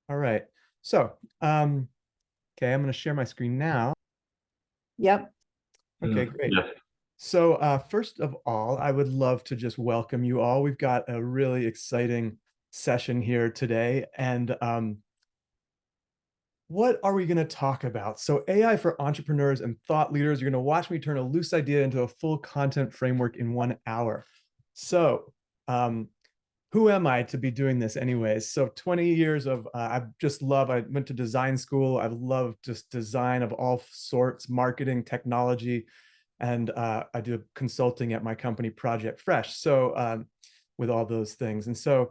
All right. So, okay, I'm going to share my screen now. Yep. Okay, great. Yeah. So, first of all, I would love to just welcome you all. We've got a really exciting session here today. And what are we going to talk about? So, AI for entrepreneurs and thought leaders. You're going to watch me turn a loose idea into a full content framework in 1 hour. So, um, who am I to be doing this anyways? So 20 years of, I went to design school. I love just design of all sorts, marketing, technology, and I do consulting at my company, Project Fresh. So with all those things. And so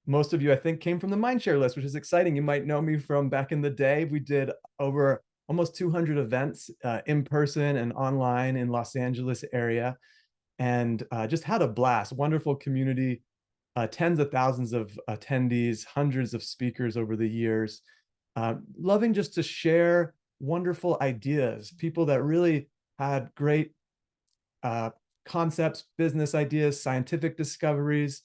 most of you, I think, came from the Mindshare list, which is exciting. You might know me from back in the day. We did over almost 200 events in person and online in Los Angeles area, and just had a blast. Wonderful community, tens of thousands of attendees, hundreds of speakers over the years. Loving just to share wonderful ideas, people that really had great uh, concepts, business ideas, scientific discoveries,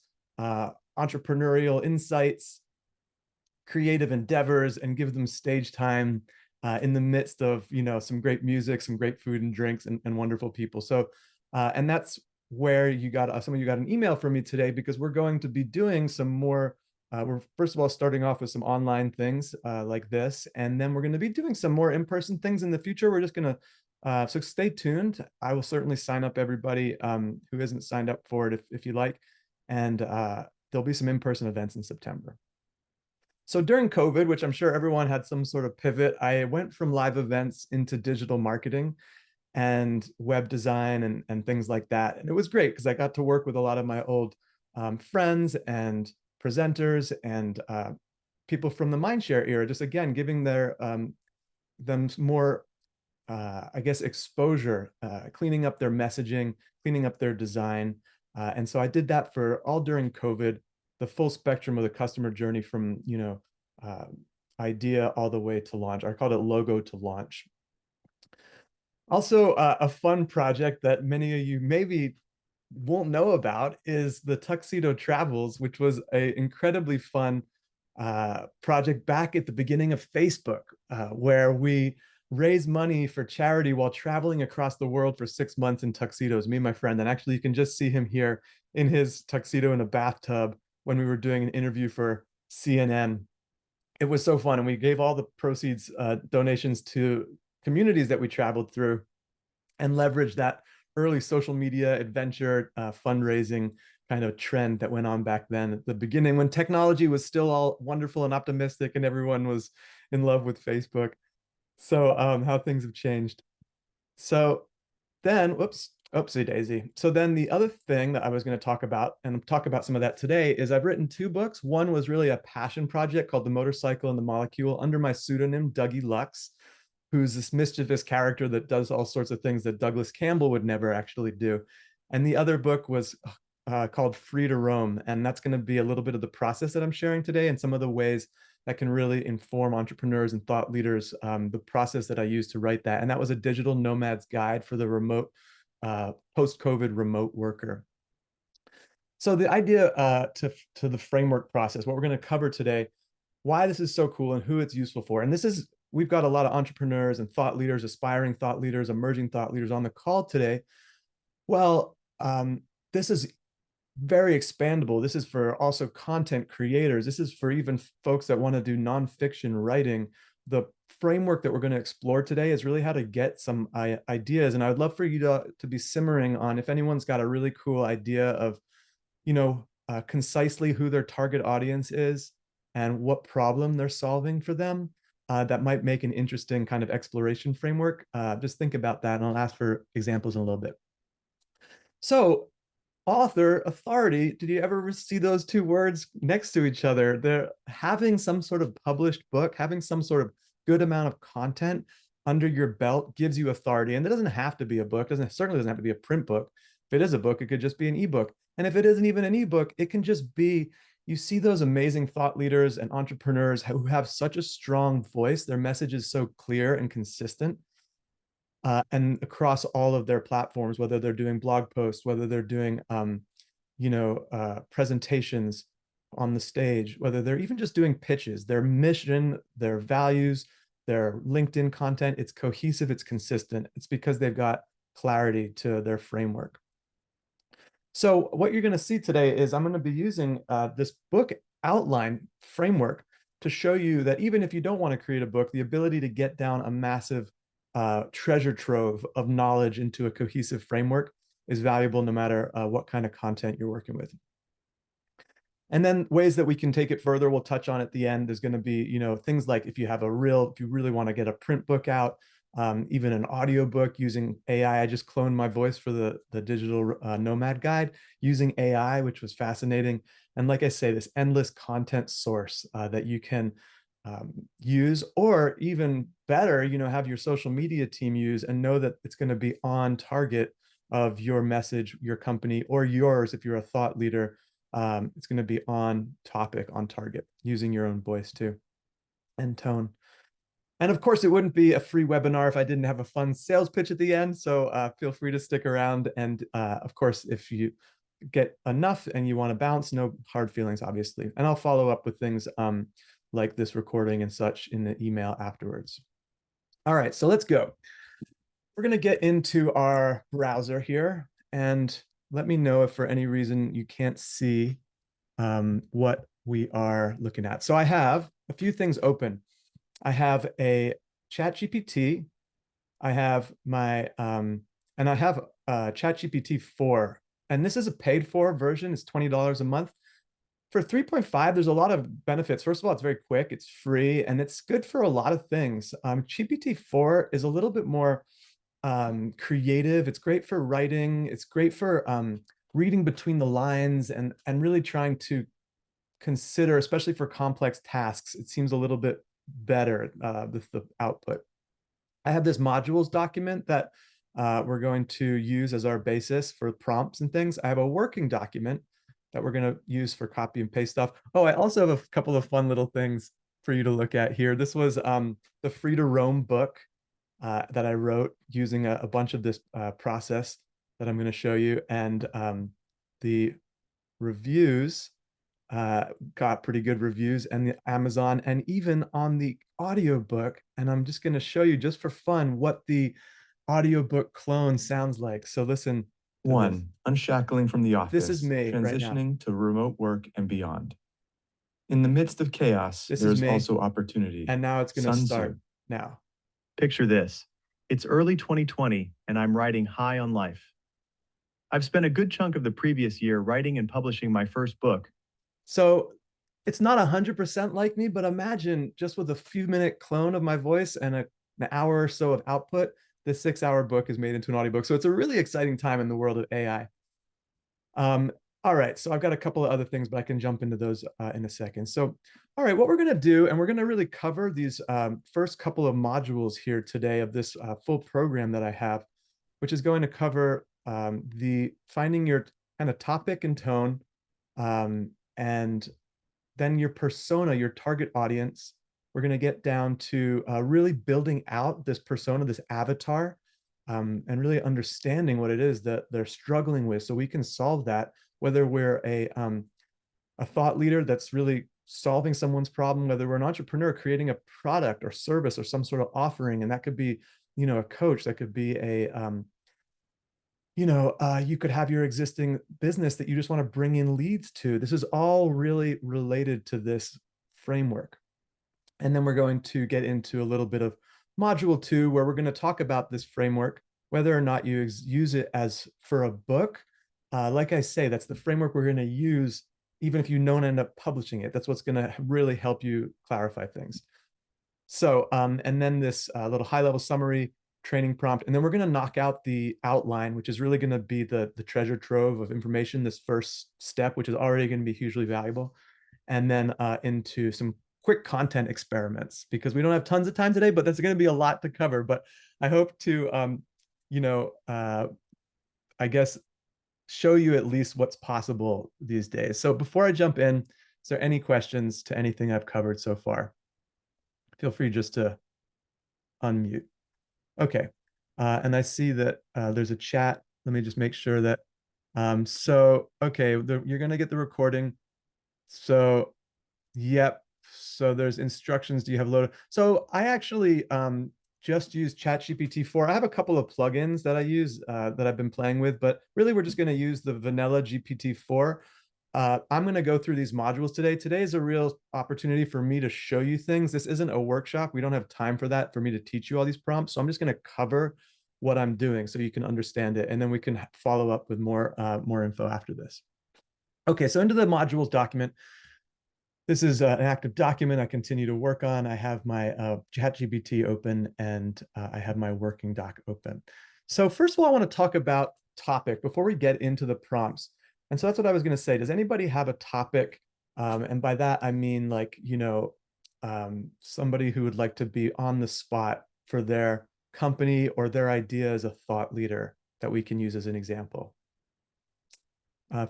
entrepreneurial insights, creative endeavors, and give them stage time in the midst of some great music, some great food and drinks, and wonderful people. So, and that's where you got some of you got an email from me today, because we're going to be doing some more. We're first of all starting off with some online things like this, and then we're going to be doing some more in-person things in the future. We're just going to so stay tuned. I will certainly sign up everybody who isn't signed up for it if you like, and there'll be some in-person events in September. So during COVID, which I'm sure everyone had some sort of pivot, I went from live events into digital marketing and web design and things like that. And it was great because I got to work with a lot of my old friends and presenters and people from the Mindshare era, just again, giving them more, I guess, exposure, cleaning up their messaging, cleaning up their design. And so I did that for all during COVID, the full spectrum of the customer journey from, uh, idea all the way to launch. I called it logo to launch. Also, a fun project that many of you maybe won't know about is the Tuxedo Travels, which was an incredibly fun project back at the beginning of Facebook, where we raised money for charity while traveling across the world for 6 months in tuxedos, me and my friend. And actually, you can just see him here in his tuxedo in a bathtub when we were doing an interview for CNN. It was so fun. And we gave all the proceeds, donations to communities that we traveled through, and leveraged that early social media adventure fundraising kind of trend that went on back then at the beginning, when technology was still all wonderful and optimistic and everyone was in love with Facebook. So how things have changed. So then, whoops, oopsie daisy. So then the other thing that I was going to talk about, and talk about some of that today, is I've written two books. One was really a passion project called The Motorcycle and the Molecule under my pseudonym, Dougie Lux, who's this mischievous character that does all sorts of things that Douglas Campbell would never actually do. And the other book was called Free to Roam. And that's going to be a little bit of the process that I'm sharing today and some of the ways that can really inform entrepreneurs and thought leaders, the process that I used to write that. And that was a digital nomad's guide for the remote, post-COVID remote worker. So the idea to the framework process, what we're going to cover today, why this is so cool and who it's useful for. And this is, we've got a lot of entrepreneurs and thought leaders, aspiring thought leaders, emerging thought leaders on the call today. Well, this is very expandable. This is for also content creators. This is for even folks that want to do nonfiction writing. The framework that we're going to explore today is really how to get some ideas. And I would love for you to be simmering on if anyone's got a really cool idea of, concisely who their target audience is and what problem they're solving for them. That might make an interesting kind of exploration framework. Just think about that, and I'll ask for examples in a little bit. So author, authority, did you ever see those two words next to each other? They're having some sort of published book, having some sort of good amount of content under your belt gives you authority. And it doesn't have to be a book, certainly doesn't have to be a print book. If it is a book, it could just be an ebook. And if it isn't even an ebook, it can just be, you see those amazing thought leaders and entrepreneurs who have such a strong voice. Their message is so clear and consistent, and across all of their platforms, whether they're doing blog posts, whether they're doing, presentations, on the stage, whether they're even just doing pitches, their mission, their values, their LinkedIn content, it's cohesive, it's consistent. It's because they've got clarity to their framework. So what you're going to see today is I'm going to be using this book outline framework to show you that even if you don't want to create a book, the ability to get down a massive treasure trove of knowledge into a cohesive framework is valuable no matter what kind of content you're working with. And then ways that we can take it further, we'll touch on at the end. There's going to be, things like if you really want to get a print book out, even an audio book using AI. I just cloned my voice for the digital nomad guide using AI, which was fascinating. And like I say, this endless content source that you can use, or even better, have your social media team use and know that it's going to be on target of your message, your company, or yours if you're a thought leader. It's going to be on topic, on target, using your own voice too and tone. And of course, it wouldn't be a free webinar if I didn't have a fun sales pitch at the end. So feel free to stick around. And of course, if you get enough and you want to bounce, no hard feelings, obviously. And I'll follow up with things like this recording and such in the email afterwards. All right, so let's go. We're going to get into our browser here, and let me know if for any reason you can't see what we are looking at. So I have a few things open. I have a ChatGPT. I have my, and I have ChatGPT 4, and this is a paid for version. It's $20 a month. For 3.5, there's a lot of benefits. First of all, it's very quick, it's free, and it's good for a lot of things. GPT 4 is a little bit more creative. It's great for writing. It's great for reading between the lines and really trying to consider, especially for complex tasks. It seems a little bit better with the output. I have this modules document that we're going to use as our basis for prompts and things. I have a working document that we're going to use for copy and paste stuff. Oh, I also have a couple of fun little things for you to look at here. This was the Free to Roam book that I wrote using a bunch of this process that I'm going to show you. And the reviews got pretty good reviews, and the Amazon, and even on the audiobook. And I'm just going to show you just for fun what the audiobook clone sounds like. So listen. One, unshackling from the office. This is me transitioning right to remote work and beyond. In the midst of chaos, there's also opportunity. And now it's going to start now. Picture this. It's early 2020, and I'm riding high on life. I've spent a good chunk of the previous year writing and publishing my first book. So it's not 100% like me, but imagine just with a few minute clone of my voice and an hour or so of output, this 6-hour book is made into an audiobook. So it's a really exciting time in the world of AI. All right, so I've got a couple of other things, but I can jump into those in a second. So, all right, what we're gonna do, and we're gonna really cover these first couple of modules here today of this full program that I have, which is going to cover the finding your kind of topic and tone, and then your persona, your target audience. We're going to get down to really building out this persona, this avatar, and really understanding what it is that they're struggling with, so we can solve that. Whether we're a thought leader that's really solving someone's problem, whether we're an entrepreneur creating a product or service or some sort of offering, and that could be, a coach, that could be a you could have your existing business that you just want to bring in leads to. This is all really related to this framework. And then we're going to get into a little bit of module 2, where we're going to talk about this framework, whether or not you use it as for a book. Like I say, that's the framework we're going to use, even if you don't end up publishing it. That's what's going to really help you clarify things. So, and then this little high-level summary, training prompt, and then we're going to knock out the outline, which is really going to be the treasure trove of information, this first step, which is already going to be hugely valuable, and then into some quick content experiments, because we don't have tons of time today, but that's going to be a lot to cover. But I hope to I guess show you at least what's possible these days. So before I jump in, is there any questions to anything I've covered so far? Feel free just to unmute. Okay. And I see that there's a chat. Let me just make sure that, okay, you're going to get the recording. So, yep. So there's instructions. Do you have loaded? So I actually just use ChatGPT 4. I have a couple of plugins that I use that I've been playing with, but really we're just going to use the vanilla GPT-4. I'm going to go through these modules today. Today is a real opportunity for me to show you things. This isn't a workshop. We don't have time for that, for me to teach you all these prompts. So I'm just going to cover what I'm doing so you can understand it. And then we can follow up with more info after this. Okay, so into the modules document. This is an active document I continue to work on. I have my ChatGPT open and I have my working doc open. So first of all, I want to talk about topic before we get into the prompts. And so that's what I was going to say. Does anybody have a topic? And by that, I mean like, somebody who would like to be on the spot for their company or their idea as a thought leader that we can use as an example.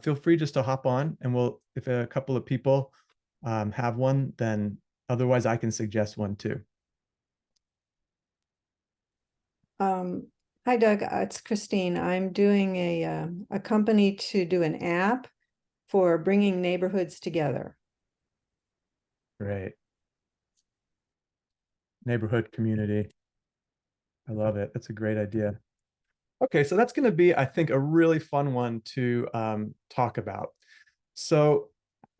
Feel free just to hop on and if a couple of people have one, then otherwise I can suggest one too. Hi, Doug. It's Christine. I'm doing a company to do an app for bringing neighborhoods together. Great. Neighborhood community. I love it. That's a great idea. Okay, so that's going to be, I think, a really fun one to talk about. So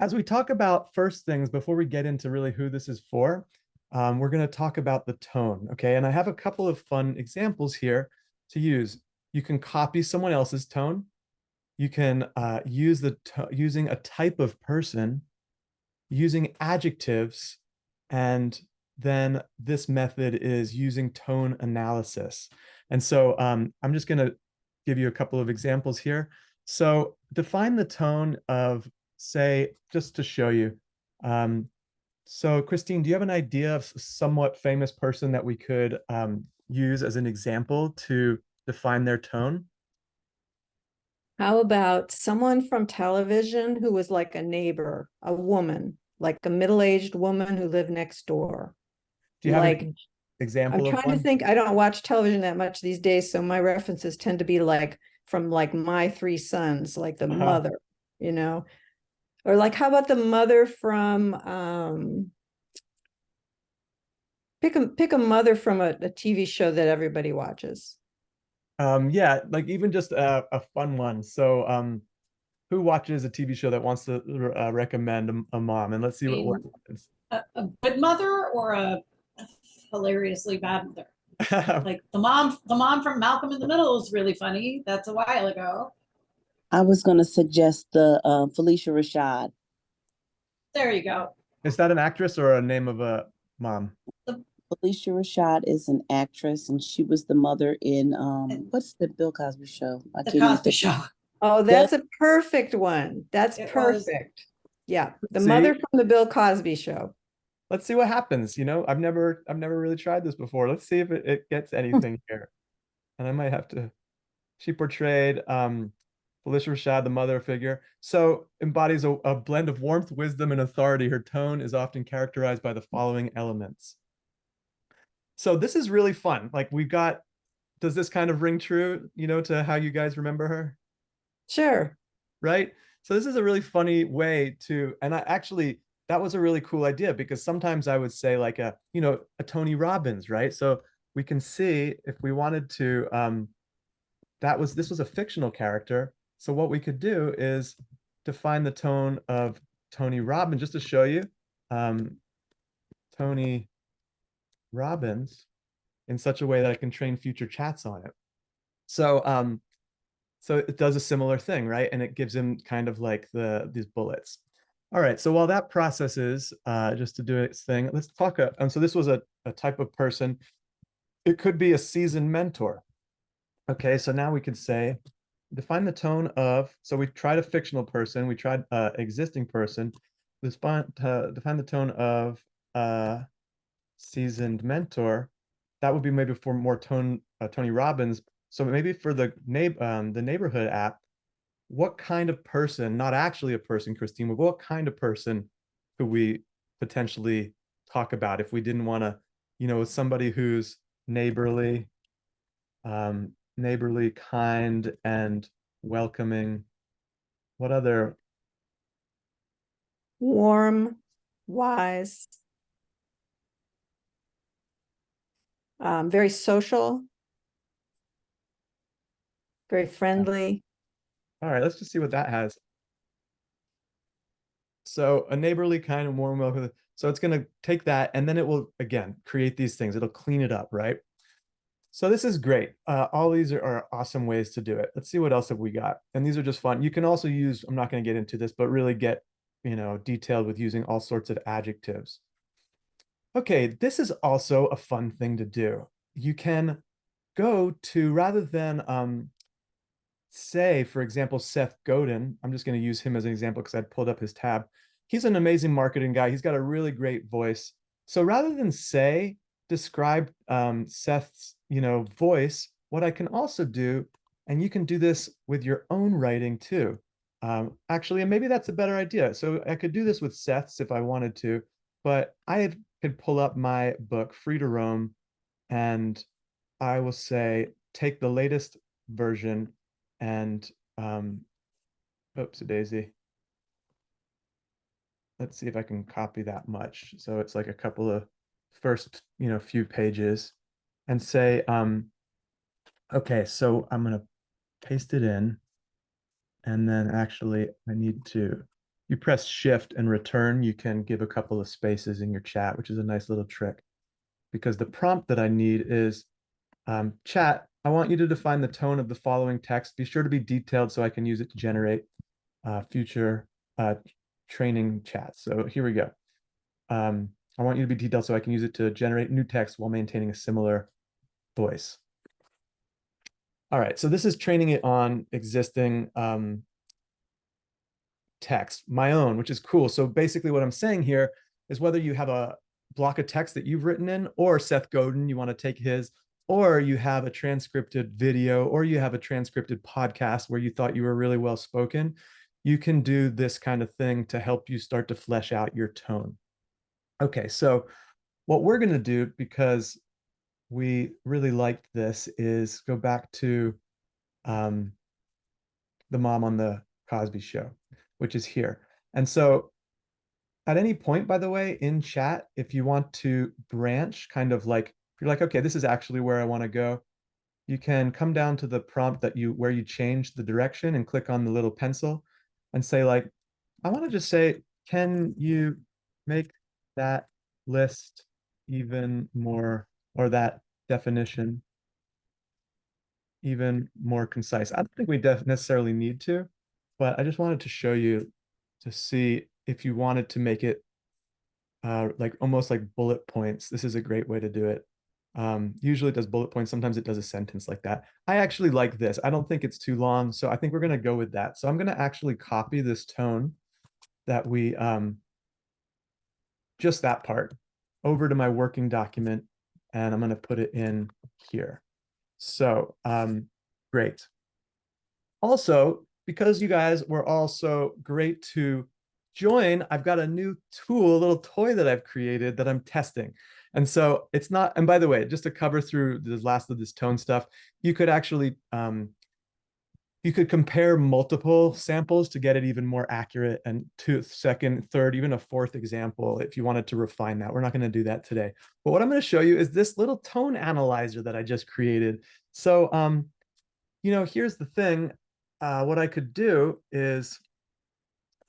as we talk about first things, before we get into really who this is for, we're going to talk about the tone, okay? And I have a couple of fun examples here to use. You can copy someone else's tone. You can use using a type of person, using adjectives, and then this method is using tone analysis. And so I'm just going to give you a couple of examples here. So define the tone of, say, just to show you. So Christine, do you have an idea of a somewhat famous person that we could use as an example to define their tone? How about someone from television who was like a neighbor, a woman, like a middle-aged woman who lived next door? Do you have like an example I'm of trying to one? think. I don't watch television that much these days, so my references tend to be like from like My Three Sons, like the mother, or like how about the mother from pick a mother from a TV show that everybody watches. Yeah, like even just a fun one. So who watches a TV show that wants to recommend a mom? And let's see what happens. A good mother or a hilariously bad mother? Like the mom from Malcolm in the Middle is really funny. That's a while ago. I was going to suggest the Felicia Rashad. There you go. Is that an actress or a name of a mom? Felicia Rashad is an actress, and she was the mother in what's the Bill Cosby show? The Cosby Show. Oh, that's a perfect one. That's perfect. Yeah, the mother from the Bill Cosby Show. Let's see what happens. I've never really tried this before. Let's see if it gets anything here. And I might have to. She portrayed Felicia Rashad, the mother figure. So embodies a blend of warmth, wisdom, and authority. Her tone is often characterized by the following elements. So this is really fun. Like does this kind of ring true, to how you guys remember her? Sure. Right? So this is a really funny way and that was a really cool idea because sometimes I would say like a Tony Robbins, right? So we can see if we wanted to, this was a fictional character. So what we could do is define the tone of Tony Robbins just to show you. Tony Robbins in such a way that I can train future chats on it. So so it does a similar thing, right? And it gives him kind of like these bullets. All right, so while that processes just to do its thing, let's talk. So this was a type of person. It could be a seasoned mentor. Okay, so now we could say, define the tone of, so we tried a fictional person, we tried existing person, define the tone of seasoned mentor. That would be maybe for more Tony Robbins. So maybe for the neighborhood app, what kind of person, not actually a person, Christine, but what kind of person could we potentially talk about if we didn't want to, somebody who's neighborly, kind and welcoming. What other warm, wise, very social, very friendly. All right, let's just see what that has. So a neighborly, kind of warm, welcome. So it's going to take that and then it will, again, create these things. It'll clean it up, right? So this is great. All these are awesome ways to do it. Let's see what else have we got. And these are just fun. You can also use, I'm not going to get into this, but really get, detailed with using all sorts of adjectives. Okay, this is also a fun thing to do. You can go to, rather than say, for example, Seth Godin, I'm just going to use him as an example because I pulled up his tab. He's an amazing marketing guy. He's got a really great voice. So rather than say, describe Seth's, voice, what I can also do, and you can do this with your own writing too. Actually, and maybe that's a better idea. So I could do this with Seth's if I wanted to, but I could pull up my book, Free to Roam, and I will say, take the latest version and oops a daisy. Let's see if I can copy that much. So it's like a couple of first, few pages and say, okay, so I'm going to paste it in. And then actually I need to, you press shift and return, you can give a couple of spaces in your chat, which is a nice little trick because the prompt that I need is chat, I want you to define the tone of the following text. Be sure to be detailed so I can use it to generate future training chats. So here we go. I want you to be detailed so I can use it to generate new text while maintaining a similar voice. All right, so this is training it on existing text, my own, which is cool. So basically what I'm saying here is whether you have a block of text that you've written in, or Seth Godin, you want to take his, or you have a transcripted video, or you have a transcripted podcast where you thought you were really well spoken, you can do this kind of thing to help you start to flesh out your tone. Okay, so what we're going to do, because we really liked this, is go back to the mom on the Cosby Show, which is here. And so at any point, by the way, in chat, if you want to branch, kind of like, if you're like, okay, this is actually where I want to go, you can come down to the prompt where you change the direction and click on the little pencil and say like, I want to just say, can you make that list even more, or that definition even more concise? I don't think we necessarily need to, but I just wanted to show you to see if you wanted to make it like almost like bullet points. This is a great way to do it. Usually it does bullet points. Sometimes it does a sentence like that. I actually like this. I don't think it's too long. So I think we're going to go with that. So I'm going to actually copy this tone that we, just that part, over to my working document. And I'm going to put it in here. So great. Also, because you guys were all so great to join, I've got a new tool, a little toy that I've created that I'm testing. And so it's not, and by the way, just to cover through the last of this tone stuff, you could actually, you could compare multiple samples to get it even more accurate, and to second, third, even a fourth example if you wanted to refine that. We're not going to do that today. But what I'm going to show you is this little tone analyzer that I just created. So, here's the thing. What I could do is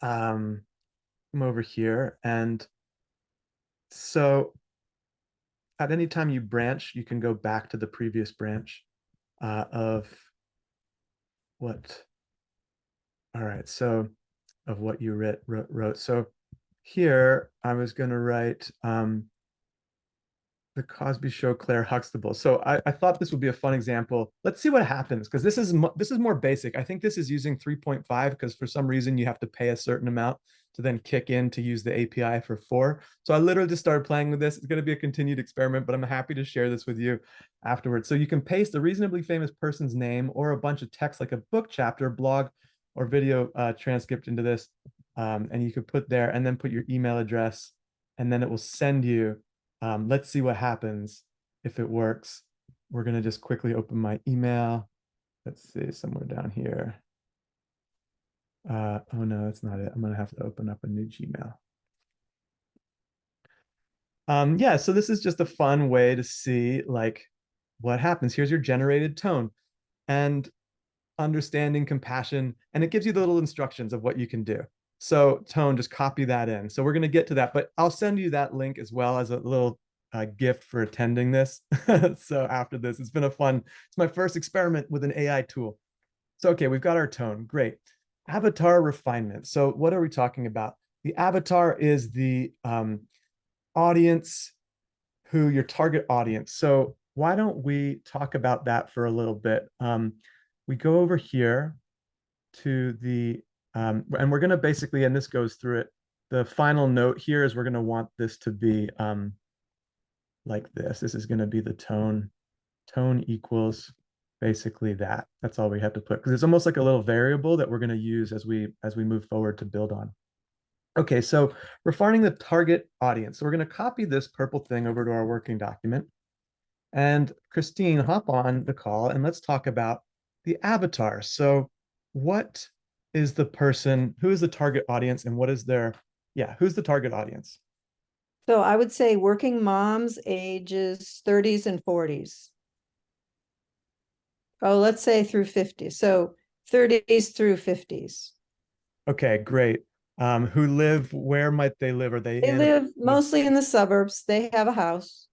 come over here, and so at any time you branch, you can go back to the previous branch of what, all right, so of what you wrote. So here I was going to write the Cosby Show, Claire Huxtable. So I thought this would be a fun example. Let's see what happens, because this is more basic. I think this is using 3.5 because for some reason you have to pay a certain amount to then kick in to use the API for 4. So I literally just started playing with this. It's going to be a continued experiment, but I'm happy to share this with you afterwards. So you can paste a reasonably famous person's name or a bunch of text like a book chapter, blog, or video transcript into this. And you could put there and then put your email address, and then it will send you. Let's see what happens if it works. We're going to just quickly open my email. Let's see, somewhere down here. Oh no, that's not it. I'm gonna have to open up a new Gmail. Yeah, so this is just a fun way to see like what happens. Here's your generated tone and understanding compassion, and it gives you the little instructions of what you can do. So tone, just copy that in. So we're going to get to that, but I'll send you that link as well as a little gift for attending this. So after this, it's my first experiment with an AI tool. So, okay, we've got our tone. Great. Avatar refinement. So what are we talking about? The avatar is the audience, your target audience. So why don't we talk about that for a little bit? We go over here to the, and we're going to basically, and this goes through it, the final note here is we're going to want this to be like this. This is going to be the tone. Tone equals basically that. That's all we have to put, because it's almost like a little variable that we're going to use as we move forward to build on. Okay, so we're finding the target audience. So we're going to copy this purple thing over to our working document. And Christine, hop on the call and let's talk about the avatar. So what is the person, who is the target audience, and what is who's the target audience? So I would say working moms ages 30s and 40s. Oh, let's say through 50. So 30s through 50s. Okay, great. Where might they live? Are they live mostly in the suburbs. They have a house.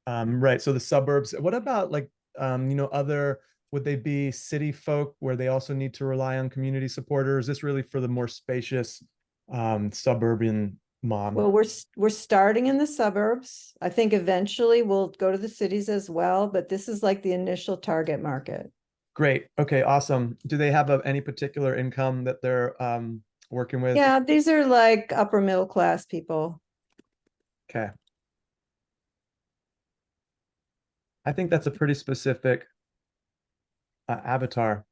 Right. So the suburbs. What about like, would they be city folk where they also need to rely on community support, or is this really for the more spacious suburban mom? Well, we're starting in the suburbs. I think eventually we'll go to the cities as well, but this is like the initial target market. Great. Okay, awesome. Do they have any particular income that they're working with? Yeah, these are like upper middle class people. Okay. I think that's a pretty specific avatar.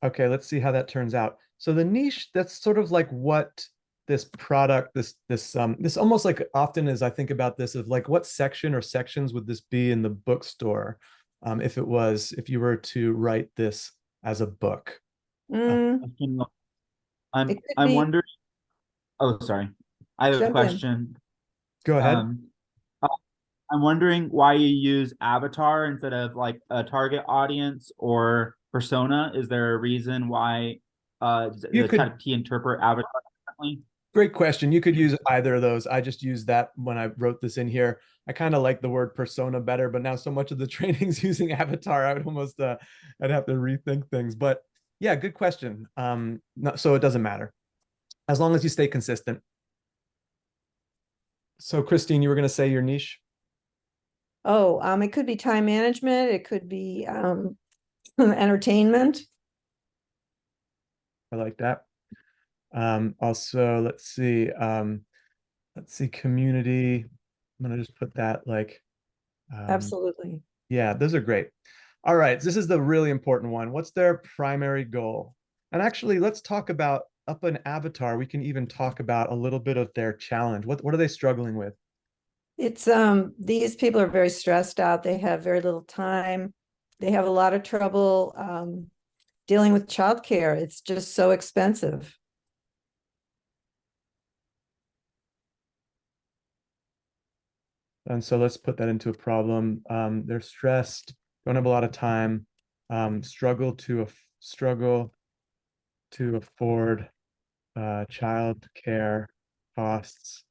Okay, let's see how that turns out. So the niche, that's sort of like what this product, this almost like often as I think about this of like what section or sections would this be in the bookstore if you were to write this as a book? Mm, I'm it could be. wondering. Oh, sorry. I have a Jump in. question. Go ahead. I'm wondering why you use avatar instead of like a target audience or persona. Is there a reason why You the could- ChatGPT interpret avatar differently? Great question. You could use either of those. I just used that when I wrote this in here. I kind of like the word persona better, but now so much of the training's using avatar, I would almost I'd have to rethink things. But yeah, good question. So it doesn't matter as long as you stay consistent. So Christine, you were going to say your niche? Oh, it could be time management. It could be entertainment. I like that. Also, let's see, community. I'm gonna just put that like, Absolutely. yeah, those are great. All right, this is the really important one. What's their primary goal? And actually, let's talk about up an avatar. We can even talk about a little bit of their challenge. What are they struggling with? It's these people are very stressed out. They have very little time. They have a lot of trouble dealing with childcare. It's just so expensive. And so let's put that into a problem. They're stressed, don't have a lot of time, struggle to afford child care costs.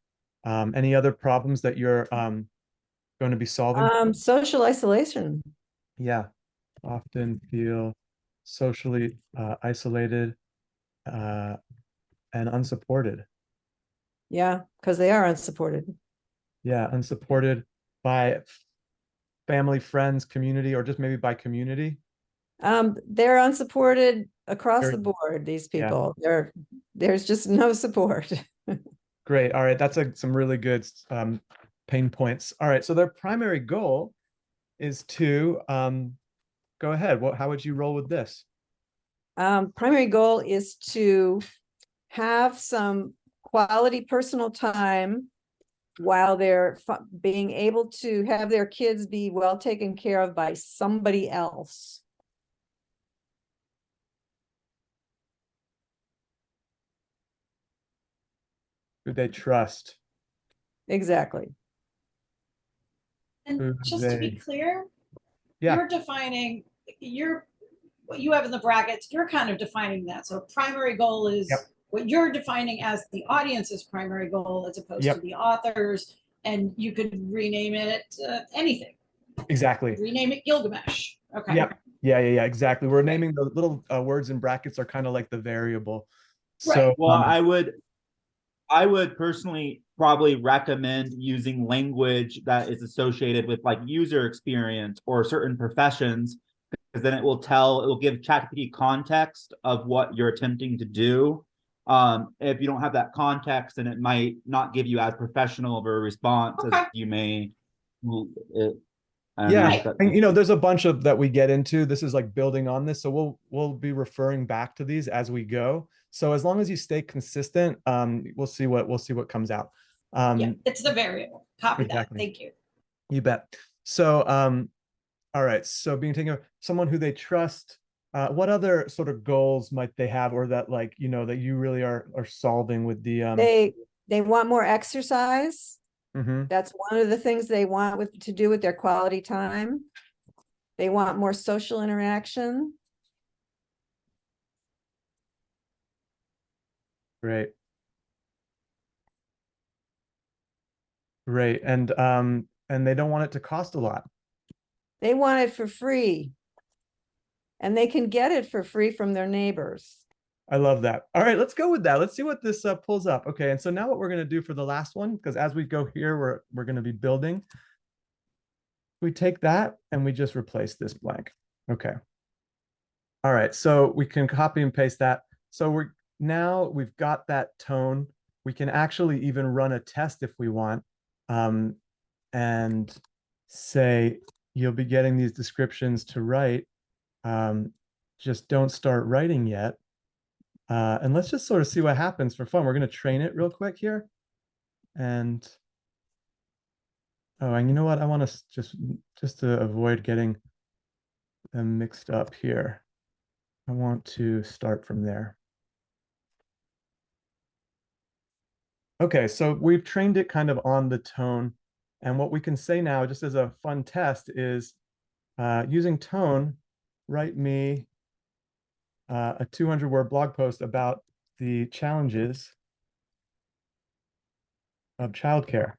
Any other problems that you're going to be solving? Social isolation. Yeah, often feel socially isolated and unsupported. Yeah, because they are unsupported. Yeah, unsupported by family, friends, community, or just maybe by community. They're unsupported across the board, these people. There's just no support. Great. All right, that's some really good pain points. All right, so their primary goal is to go ahead. How would you roll with this? Primary goal is to have some quality personal time while they're being able to have their kids be well taken care of by somebody else. Who they trust. Exactly. And Who just to be they- clear, Yeah. you're defining what you have in the brackets, you're kind of defining that. So primary goal is Yep. what you're defining as the audience's primary goal as opposed Yep. to the author's, and you could rename it anything. Exactly. Rename it Gilgamesh. Okay. Yep. Yeah, exactly. We're naming the little words in brackets are kind of like the variable. So Right. Well, I would personally probably recommend using language that is associated with like user experience or certain professions, because then it will give ChatGPT context of what you're attempting to do. If you don't have that context, then it might not give you as professional of a response as you may. Yeah, and you know, there's a bunch of that we get into. This is like building on this, so we'll be referring back to these as we go. So as long as you stay consistent, we'll see what comes out. Yeah, it's the variable. Copy exactly. that. Thank you. You bet. So all right. So being taken of someone who they trust. What other sort of goals might they have, or that like that you really are solving with the They want more exercise. Mm-hmm. That's one of the things they want to do with their quality time. They want more social interaction. Great. Great. And they don't want it to cost a lot. They want it for free. And they can get it for free from their neighbors. I love that. All right, let's go with that. Let's see what this pulls up. Okay, and so now what we're going to do for the last one, because as we go here, we're going to be building. We take that and we just replace this blank. Okay. All right, so we can copy and paste that. So we've got that tone. We can actually even run a test if we want, and say you'll be getting these descriptions to write. Just don't start writing yet. And let's just sort of see what happens for fun. We're going to train it real quick here. And you know what? I want to just to avoid getting them mixed up here. I want to start from there. Okay, so we've trained it kind of on the tone. And what we can say now, just as a fun test, is using tone, write me a 200-word blog post about the challenges of childcare.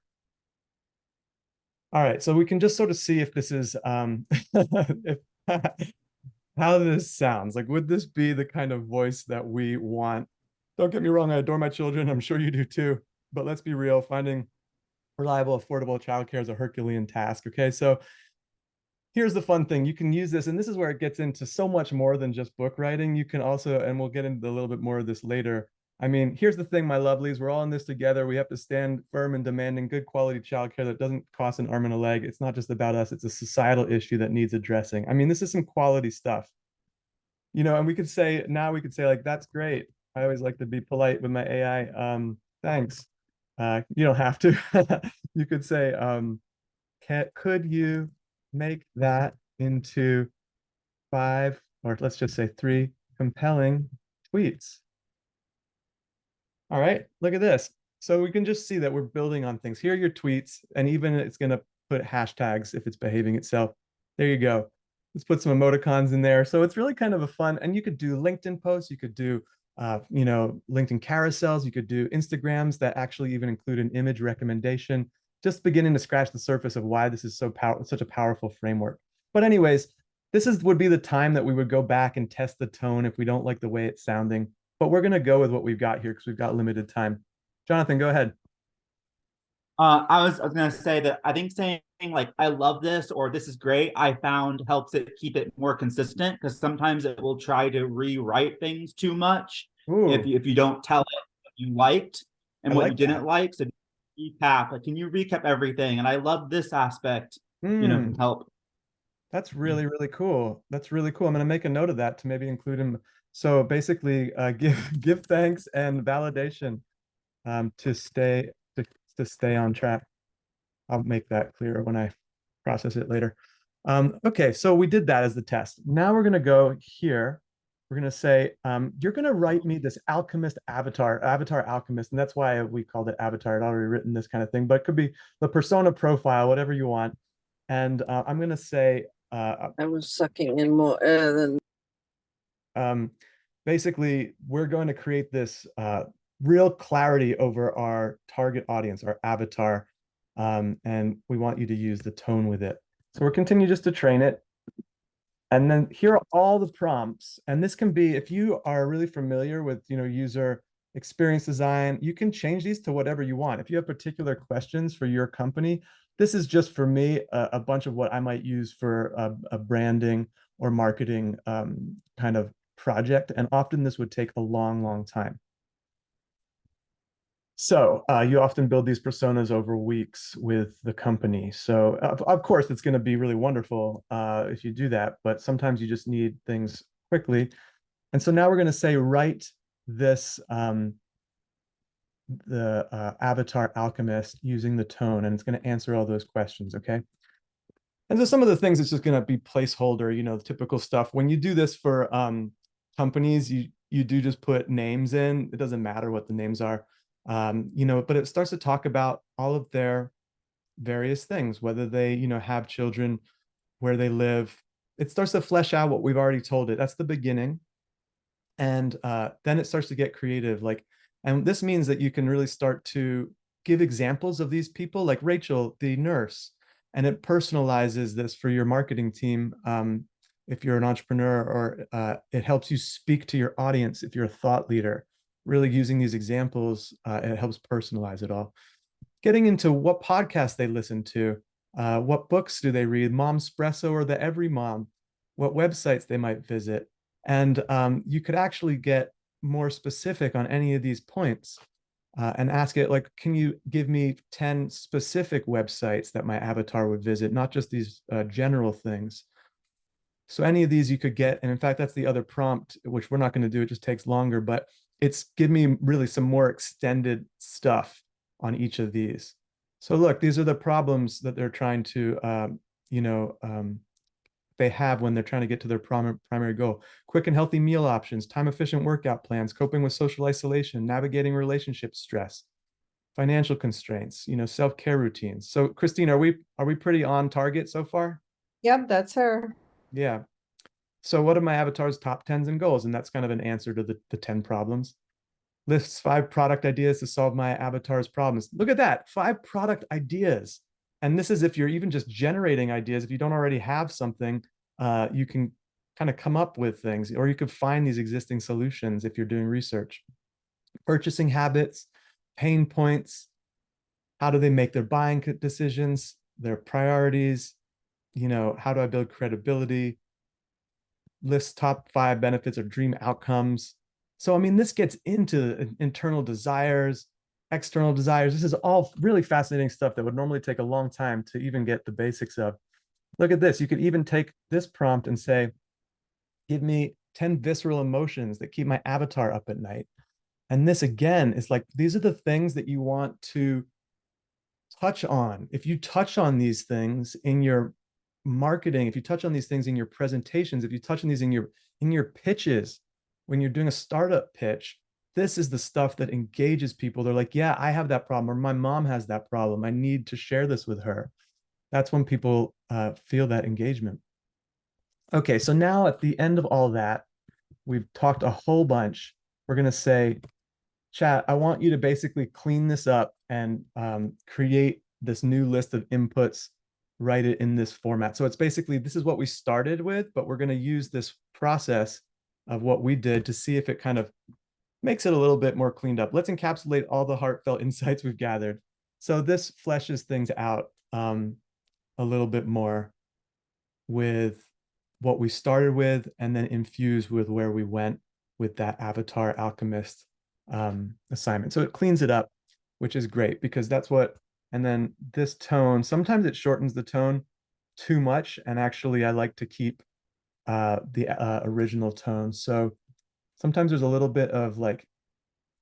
All right, so we can just sort of see if this is if how this sounds. Like, would this be the kind of voice that we want? Don't get me wrong, I adore my children. I'm sure you do too. But let's be real, finding reliable, affordable childcare is a Herculean task. Okay, so here's the fun thing. You can use this, and this is where it gets into so much more than just book writing. You can also, and we'll get into a little bit more of this later. I mean, here's the thing, my lovelies, we're all in this together. We have to stand firm in demanding good quality childcare that doesn't cost an arm and a leg. It's not just about us, it's a societal issue that needs addressing. I mean, this is some quality stuff. And we could say like, that's great. I always like to be polite with my AI. Thanks. You don't have to. You could say, could you make that into 5, or let's just say 3 compelling tweets? All right, look at this. So we can just see that we're building on things. Here are your tweets, and even it's going to put hashtags if it's behaving itself. There you go. Let's put some emoticons in there. So it's really kind of a fun, and you could do LinkedIn posts, you could do, LinkedIn carousels, you could do Instagrams that actually even include an image recommendation, just beginning to scratch the surface of why this is such a powerful framework. But anyways, would be the time that we would go back and test the tone if we don't like the way it's sounding. But we're going to go with what we've got here because we've got limited time. Jonathan, go ahead. I was going to say that I think saying like, I love this, or this is great, I found helps it keep it more consistent, because sometimes it will try to rewrite things too much. If you don't tell it what you liked and what you didn't like. So recap, like, can you recap everything? And I love this aspect, can help. That's really, really cool. That's really cool. I'm going to make a note of that to maybe include him. So basically, give thanks and validation to stay on track. I'll make that clearer when I process it later. Okay, so we did that as the test. Now we're going to go here we're going to say, you're going to write me this alchemist avatar alchemist. And that's why we called it avatar. I'd already written this kind of thing, but it could be the persona profile, whatever you want. And I'm going to say, I was sucking in more air than. Basically, we're going to create this real clarity over our target audience, our avatar. And we want you to use the tone with it. So we're continue just to train it. And then here are all the prompts. And this can be, if you are really familiar with, user experience design, you can change these to whatever you want. If you have particular questions for your company, this is just for me, a bunch of what I might use for a branding or marketing kind of project. And often this would take a long, long time. So you often build these personas over weeks with the company. So of course, it's going to be really wonderful if you do that, but sometimes you just need things quickly. And so now we're going to say, write this, the avatar alchemist using the tone, and it's going to answer all those questions, okay? And so some of the things, it's just going to be placeholder, the typical stuff. When you do this for companies, you do just put names in. It doesn't matter what the names are. But it starts to talk about all of their various things, whether they, have children, where they live. It starts to flesh out what we've already told it. That's the beginning. And then it starts to get creative. And this means that you can really start to give examples of these people, like Rachel, the nurse, and it personalizes this for your marketing team. If you're an entrepreneur, or it helps you speak to your audience if you're a thought leader. Really using these examples, it helps personalize it all. Getting into what podcasts they listen to, what books do they read, Momspresso or the Every Mom, what websites they might visit. And you could actually get more specific on any of these points and ask it, like, can you give me 10 specific websites that my avatar would visit, not just these general things. So any of these you could get. And in fact, that's the other prompt, which we're not going to do. It just takes longer, but it's give me really some more extended stuff on each of these. So look, these are the problems that they're trying to, they have when they're trying to get to their primary goal. Quick and healthy meal options, time-efficient workout plans, coping with social isolation, navigating relationship stress, financial constraints, self-care routines. So Christine, are we pretty on target so far? Yep, that's her. Yeah. So what are my avatar's top 10s and goals? And that's kind of an answer to the 10 problems. Lists 5 product ideas to solve my avatar's problems. Look at that, 5 product ideas. And this is if you're even just generating ideas. If you don't already have something, you can kind of come up with things, or you could find these existing solutions if you're doing research. Purchasing habits, pain points, how do they make their buying decisions, their priorities, how do I build credibility? List top 5 benefits or dream outcomes. So, I mean, this gets into internal desires, external desires. This is all really fascinating stuff that would normally take a long time to even get the basics of. Look at this. You could even take this prompt and say, give me 10 visceral emotions that keep my avatar up at night. And this, again, is like, these are the things that you want to touch on. If you touch on these things in your marketing, if you touch on these things in your presentations, if you touch on these in your pitches, when you're doing a startup pitch, this is the stuff that engages people. They're like, yeah, I have that problem, or my mom has that problem. I need to share this with her. That's when people feel that engagement. Okay, so now at the end of all that, we've talked a whole bunch. We're going to say, chat, I want you to basically clean this up and create this new list of inputs, write it in this format. So it's basically, this is what we started with, but we're going to use this process of what we did to see if it kind of makes it a little bit more cleaned up. Let's encapsulate all the heartfelt insights we've gathered. So this fleshes things out a little bit more with what we started with, and then infused with where we went with that avatar alchemist assignment. So it cleans it up, which is great, because that's what, and then this tone, sometimes it shortens the tone too much. And actually I like to keep the original tone. So sometimes there's a little bit of like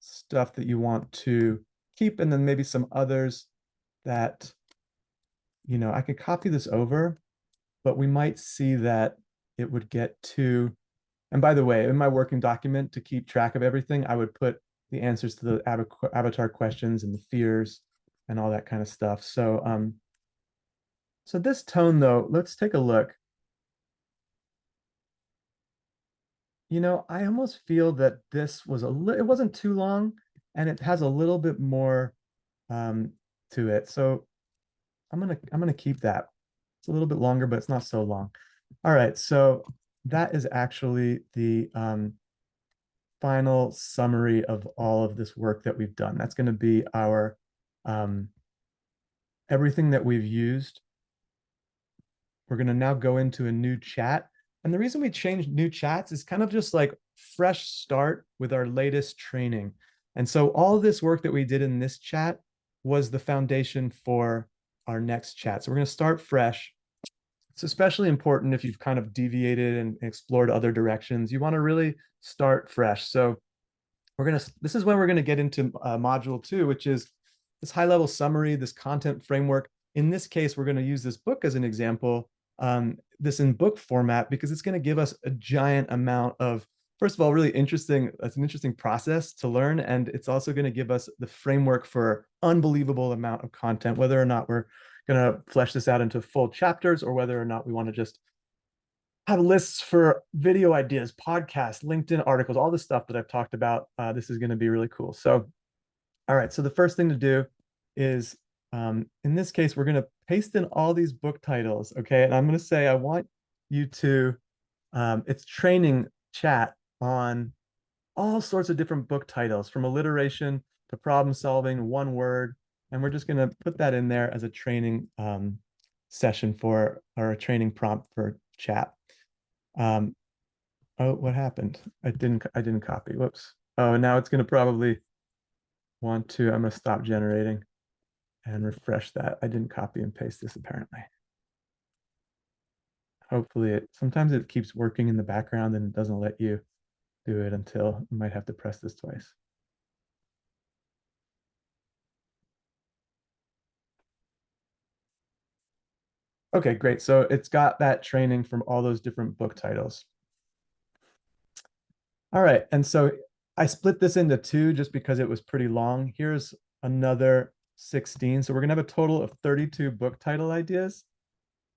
stuff that you want to keep, and then maybe some others that, I could copy this over, but we might see that it would get too And by the way, in my working document, to keep track of everything, I would put the answers to the avatar questions and the fears and all that kind of stuff. So, so this tone though, let's take a look. You know, I almost feel that this was it wasn't too long, and it has a little bit more to it. So I'm gonna keep that. It's a little bit longer, but it's not so long. All right, so that is actually the final summary of all of this work that we've done. That's going to be our everything that we've used. We're going to now go into a new chat. And the reason we changed new chats is kind of just like fresh start with our latest training. And so all this work that we did in this chat was the foundation for our next chat. So we're going to start fresh. It's especially important if you've kind of deviated and explored other directions. You want to really start fresh. So this is when we're going to get into module 2, which is this high level summary, this content framework. In this case, we're going to use this book as an example, this in book format, because it's going to give us a giant amount of, first of all, really interesting. It's an interesting process to learn. And it's also going to give us the framework for unbelievable amount of content, whether or not we're going to flesh this out into full chapters or whether or not we want to just have lists for video ideas, podcasts, LinkedIn articles, all the stuff that I've talked about. This is going to be really cool. So, all right. So the first thing to do is, in this case, we're going to paste in all these book titles. Okay. And I'm going to say, I want you to, it's training chat on all sorts of different book titles, from alliteration to problem solving, one word. And we're just going to put that in there as a training session for, or a training prompt for chat. Oh, what happened? I didn't copy. Whoops. Oh, now it's going to probably want to, I'm going to stop generating and refresh that. I didn't copy and paste this apparently. Hopefully sometimes it keeps working in the background and it doesn't let you do it until you might have to press this twice. Okay, great. So it's got that training from all those different book titles. All right, and so I split this into 2 just because it was pretty long. Here's another 16. So we're gonna have a total of 32 book title ideas.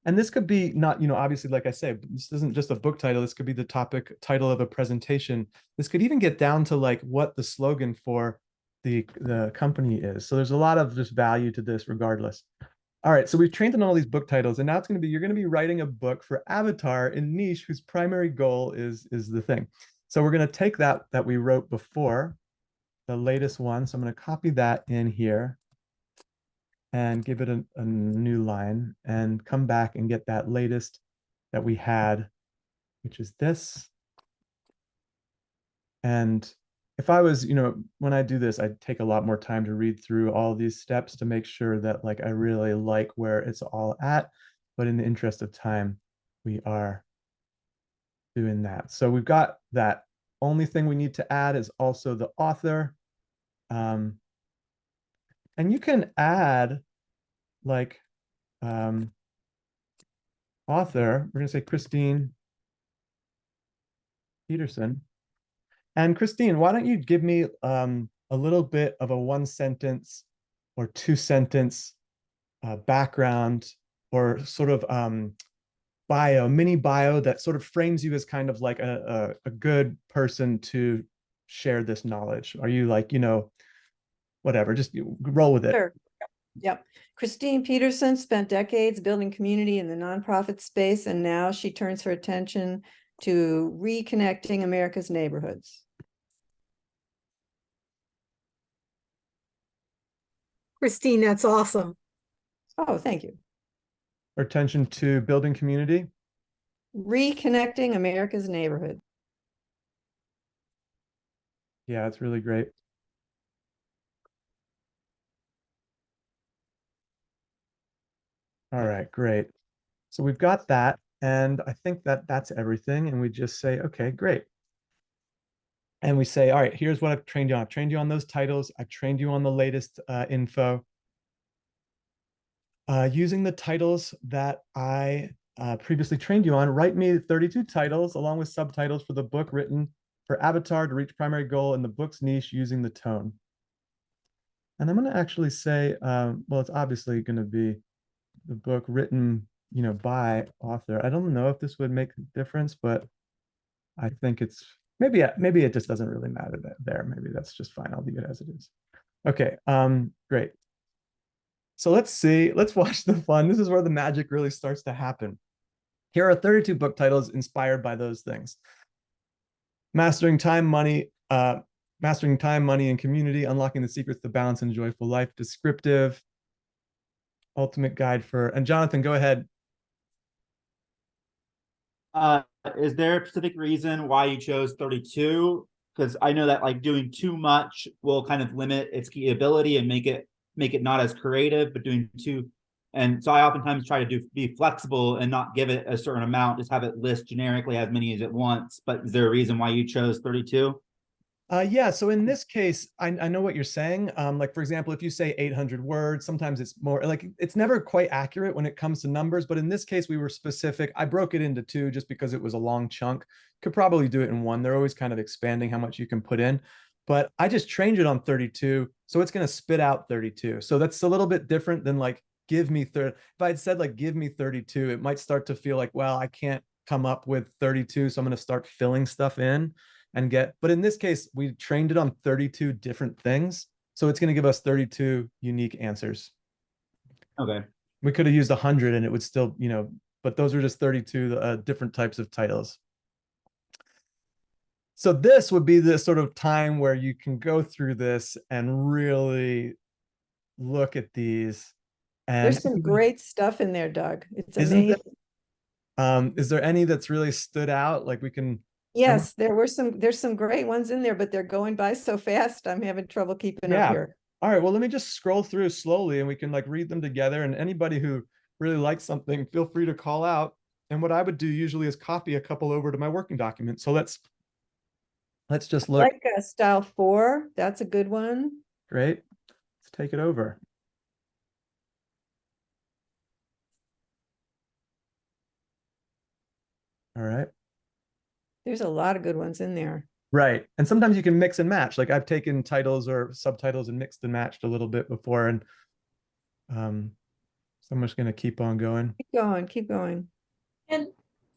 And this could be not, obviously, like I say, this isn't just a book title. This could be the topic title of a presentation. This could even get down to like what the slogan for the company is. So there's a lot of just value to this regardless. All right, so we've trained on all these book titles, and now it's going to be, you're going to be writing a book for avatar in niche whose primary goal is the thing. So we're going to take that we wrote before, the latest one. So I'm going to copy that in here and give it a new line and come back and get that latest that we had, which is this. And if I was, when I do this, I'd take a lot more time to read through all these steps to make sure that like I really like where it's all at. But in the interest of time, we are doing that. So we've got that. Only thing we need to add is also the author. And you can add like author, we're going to say Christine Peterson. And Christine, why don't you give me a little bit of a 1-sentence or 2-sentence background, or sort of mini bio that sort of frames you as kind of like a good person to share this knowledge. Are you like, whatever, just roll with it. Sure. Yep. Christine Peterson spent decades building community in the nonprofit space, and now she turns her attention to reconnecting America's neighborhoods. Christine, that's awesome. Oh, thank you. Her attention to building community. Reconnecting America's neighborhood. Yeah, it's really great. All right, great. So we've got that, and I think that's everything. And we just say, okay, great. And we say, all right, here's what I've trained you on. I've trained you on those titles. I've trained you on the latest info. Using the titles that I previously trained you on. Write me 32 titles along with subtitles for the book written for Avatar to reach primary goal in the book's niche using the tone. And I'm going to actually say, well, it's obviously going to be the book written, by author. I don't know if this would make a difference, but I think it's maybe it just doesn't really matter there. Maybe that's just fine. I'll leave it as it is. Okay, great. So let's watch the fun. This is where the magic really starts to happen. Here are 32 book titles inspired by those things. Mastering time, money, and community, unlocking the secrets to balance and joyful life, descriptive, ultimate guide for, and Jonathan, go ahead. Is there a specific reason why you chose 32? Because I know that like doing too much will kind of limit its key ability and make it not as creative, but doing too, and so I oftentimes try to be flexible and not give it a certain amount, just have it list generically as many as it wants. But is there a reason why you chose 32? Yeah, so in this case, I know what you're saying. Like, for example, if you say 800 words, sometimes it's more like it's never quite accurate when it comes to numbers. But in this case, we were specific. I broke it into two just because it was a long chunk. Could probably do it in one. They're always kind of expanding how much you can put in. But I just trained it on 32. So it's going to spit out 32. So that's a little bit different than like, give me 30. If I had said like, give me 32, it might start to feel like, well, I can't come up with 32. So I'm going to start filling stuff in. But in this case, we trained it on 32 different things. So it's going to give us 32 unique answers. Okay. We could have used 100 and it would still, but those are just 32 different types of titles. So this would be the sort of time where you can go through this and really look at these. And there's some great stuff in there, Doug. It's amazing. Is there any that's really stood out? Like we can. Yes, there's some great ones in there, but they're going by so fast. I'm having trouble keeping up here. All right. Well, let me just scroll through slowly and we can like read them together. And anybody who really likes something, feel free to call out. And what I would do usually is copy a couple over to my working document. So let's just look. Like style 4. That's a good one. Great. Let's take it over. All right. There's a lot of good ones in there. Right. And sometimes you can mix and match. Like I've taken titles or subtitles and mixed and matched a little bit before. And so I'm just going to keep on going. Keep going. And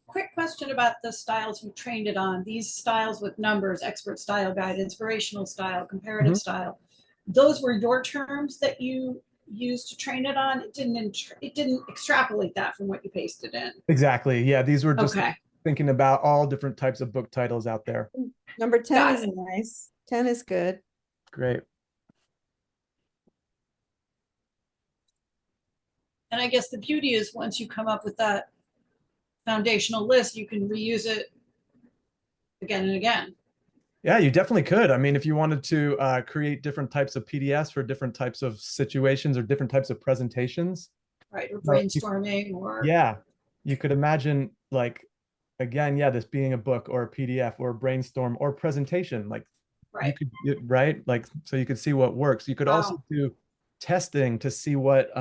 quick question about the styles you trained it on. These styles with numbers, expert style guide, inspirational style, comparative style. Those were your terms that you used to train it on. It didn't extrapolate that from what you pasted in. Exactly. Yeah. These were just thinking about all different types of book titles out there. Number 10 is nice. 10 is good. Great. And I guess the beauty is once you come up with that foundational list, you can reuse it again and again. Yeah, you definitely could. I mean, if you wanted to create different types of PDFs for different types of situations or different types of presentations. Right, or brainstorming or. Yeah, you could imagine like, again, yeah, this being a book or a PDF or a brainstorm or presentation, like you could, right? Like, so you could see what works. You could also do testing to see what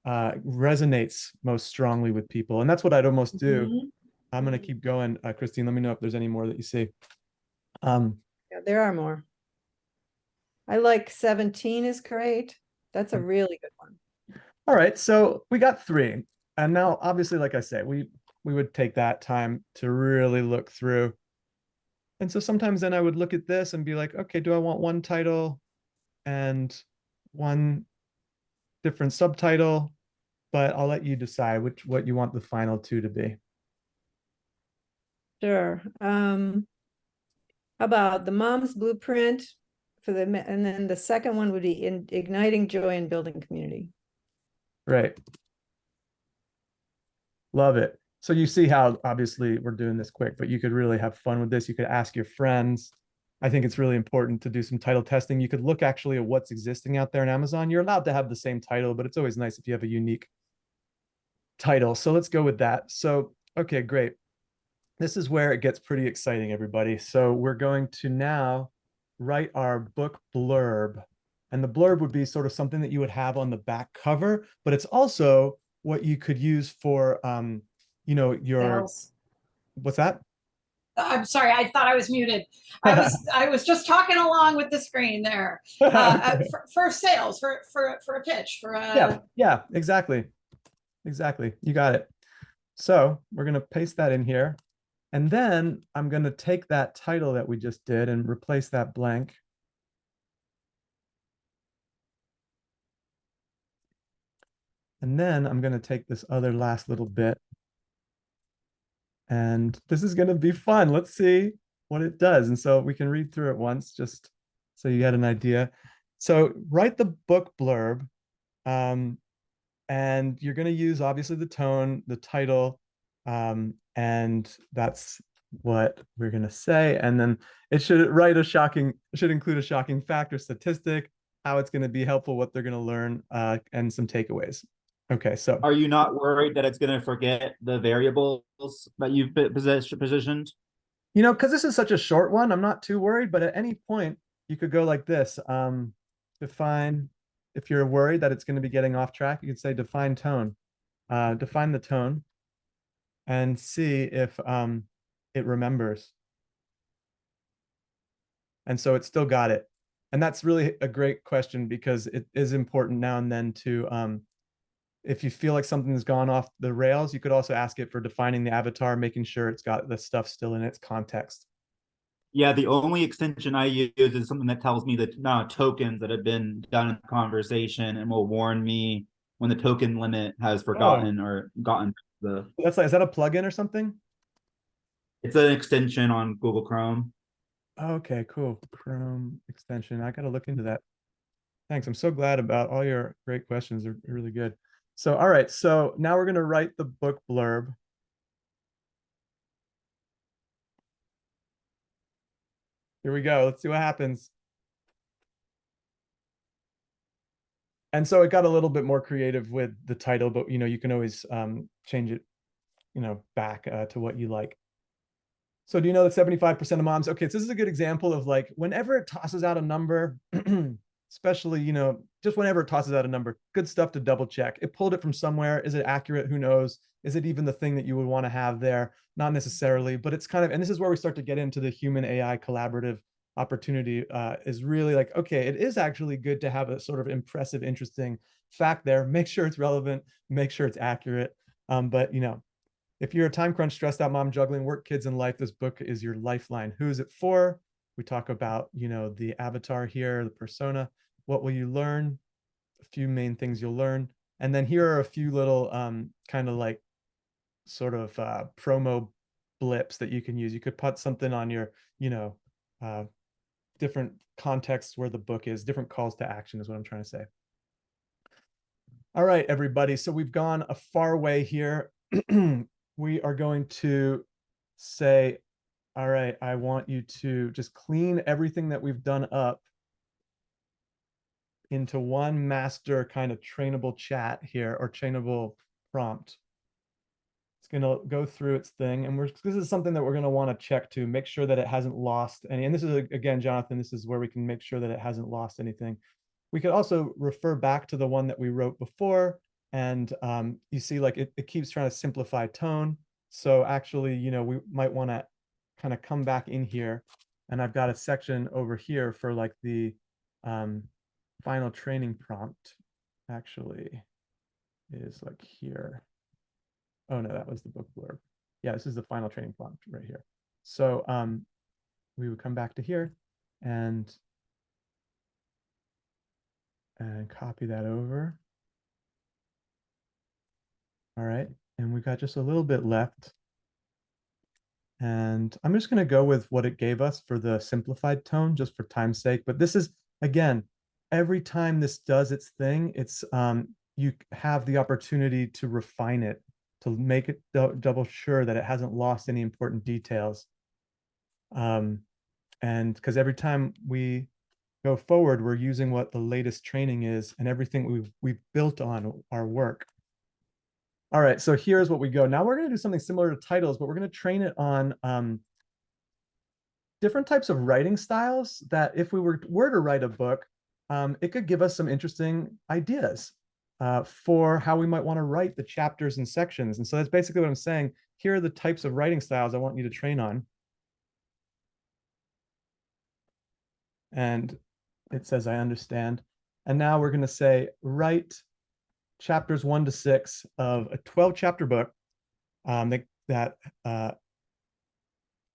resonates most strongly with people. And that's what I'd almost do. I'm going to keep going. Christine, let me know if there's any more that you see. Yeah, there are more. I like 17 is great. That's a really good one. All right. So we got 3. And now, obviously, like I said, we would take that time to really look through. And so sometimes then I would look at this and be like, okay, do I want one title and one different subtitle? But I'll let you decide what you want the final 2 to be. Sure. How about the Mom's Blueprint and then the second one would be igniting joy and building community. Right. Love it. So you see how obviously we're doing this quick, but you could really have fun with this. You could ask your friends. I think it's really important to do some title testing. You could look actually at what's existing out there on Amazon. You're allowed to have the same title, but it's always nice if you have a unique title. So let's go with that. So, okay, great. This is where it gets pretty exciting, everybody. So we're going to now write our book blurb. And the blurb would be sort of something that you would have on the back cover, but it's also what you could use for your, Sales. what's that? I'm sorry, I thought I was muted. I was just talking along with the screen there. For sales, for a pitch, for a yeah, exactly. You got it. So we're going to paste that in here. And then I'm going to take that title that we just did and replace that blank. And then I'm going to take this other last little bit. And this is going to be fun. Let's see what it does. And so we can read through it once, just so you get an idea. So write the book blurb. And you're going to use, obviously, the tone, the title, and that's what we're going to say. And then it should include a shocking fact or statistic, how it's going to be helpful, what they're going to learn, and some takeaways. Okay, so are you not worried that it's going to forget the variables that you've positioned? Because this is such a short one, I'm not too worried, but at any point you could go like this. Define, if you're worried that it's going to be getting off track, you could say define tone. Define the tone and see if it remembers. And so it's still got it. And that's really a great question, because it is important now and then to, if you feel like something's gone off the rails, you could also ask it for defining the avatar, making sure it's got the stuff still in its context. Yeah, the only extension I use is something that tells me the amount of tokens that have been done in the conversation and will warn me when the token limit has forgotten or gotten the. That's like, is that a plugin or something? It's an extension on Google Chrome. Okay, cool. Chrome extension. I got to look into that. Thanks. I'm so glad about all your great questions. They're really good. So, all right. So now we're going to write the book blurb. Here we go. Let's see what happens. And so it got a little bit more creative with the title, but you can always change it, back to what you like. So do you know that 75% of moms, okay, so this is a good example of like, whenever it tosses out a number, especially, just whenever it tosses out a number, good stuff to double check. It pulled it from somewhere. Is it accurate? Who knows? Is it even the thing that you would want to have there? Not necessarily, but it's kind of, and this is where we start to get into the human AI collaborative opportunity, is really like, okay, it is actually good to have a sort of impressive, interesting fact there. Make sure it's relevant, make sure it's accurate. But if you're a time crunch, stressed out mom juggling work, kids, and life, this book is your lifeline. Who is it for? We talk about, the avatar here, the persona. What will you learn? A few main things you'll learn. And then here are a few little kind of like sort of promo blips that you can use. You could put something on your, different contexts where the book is, different calls to action is what I'm trying to say. All right, everybody. So we've gone a far way here. We are going to say, all right, I want you to just clean everything that we've done up into one master kind of trainable chat here, or trainable prompt. It's going to go through its thing. And this is something that we're going to want to check to make sure that it hasn't lost any. And this is, again, Jonathan, this is where we can make sure that it hasn't lost anything. We could also refer back to the one that we wrote before. And you see, like, it keeps trying to simplify tone. So actually, we might want to kind of come back in here. And I've got a section over here for like the final training prompt. Actually, is like here. Oh no, that was the book blurb. Yeah, this is the final training prompt right here. So we would come back to here and copy that over. All right, and we've got just a little bit left. And I'm just going to go with what it gave us for the simplified tone, just for time's sake. But this is, again, every time this does its thing, it's you have the opportunity to refine it, to make it double sure that it hasn't lost any important details. And because every time we go forward, we're using what the latest training is and everything we've built on our work. All right, so here's what we go. Now we're going to do something similar to titles, but we're going to train it on different types of writing styles that if we were to write a book, it could give us some interesting ideas. for how we might want to write the chapters and sections. And so that's basically what I'm saying. Here are the types of writing styles I want you to train on. And it says, I understand. And now we're going to say, write chapters 1 to 6 of a 12 chapter book that